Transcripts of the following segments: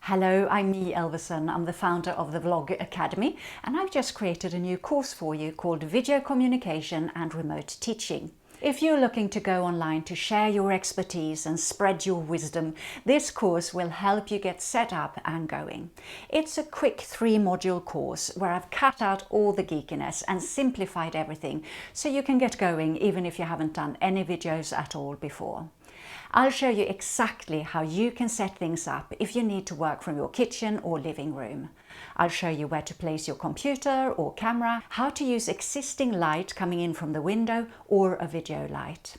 Hello, I'm me, Elvison. I'm the founder of the Vlog Academy, and I've just created a new course for you called Video Communication and Remote Teaching. If you're looking to go online to share your expertise and spread your wisdom, this course will help you get set up and going. It's a quick 3-module course where I've cut out all the geekiness and simplified everything so you can get going even if you haven't done any videos at all before. I'll show you exactly how you can set things up if you need to work from your kitchen or living room. I'll show you where to place your computer or camera, how to use existing light coming in from the window or a video light.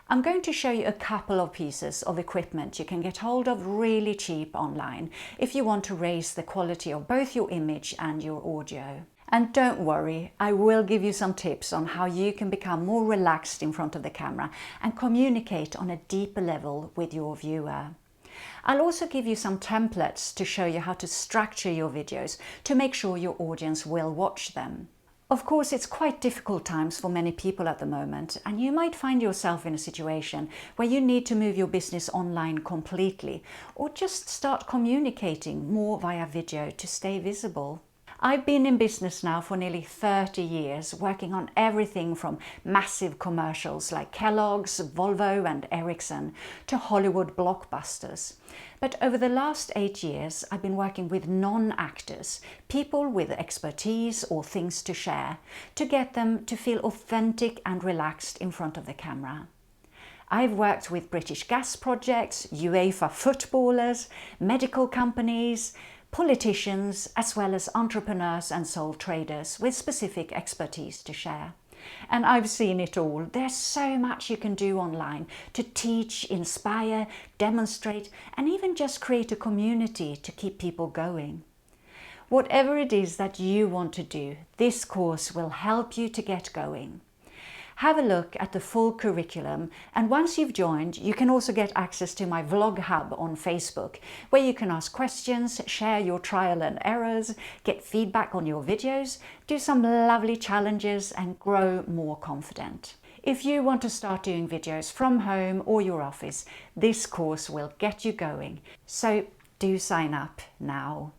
I'm going to show you a couple of pieces of equipment you can get hold of really cheap online if you want to raise the quality of both your image and your audio. And don't worry, I will give you some tips on how you can become more relaxed in front of the camera and communicate on a deeper level with your viewer. I'll also give you some templates to show you how to structure your videos to make sure your audience will watch them. Of course, it's quite difficult times for many people at the moment, and you might find yourself in a situation where you need to move your business online completely or just start communicating more via video to stay visible. I've been in business now for nearly 30 years, working on everything from massive commercials like Kellogg's, Volvo and Ericsson to Hollywood blockbusters. But over the last 8 years, I've been working with non-actors, people with expertise or things to share, to get them to feel authentic and relaxed in front of the camera. I've worked with British gas projects, UEFA footballers, medical companies, politicians, as well as entrepreneurs and sole traders with specific expertise to share. And I've seen it all. There's so much you can do online to teach, inspire, demonstrate, and even just create a community to keep people going. Whatever it is that you want to do, this course will help you to get going. Have a look at the full curriculum, and once you've joined, you can also get access to my Vlog Hub on Facebook, where you can ask questions, share your trial and errors, get feedback on your videos, do some lovely challenges and grow more confident. If you want to start doing videos from home or your office, this course will get you going. So do sign up now.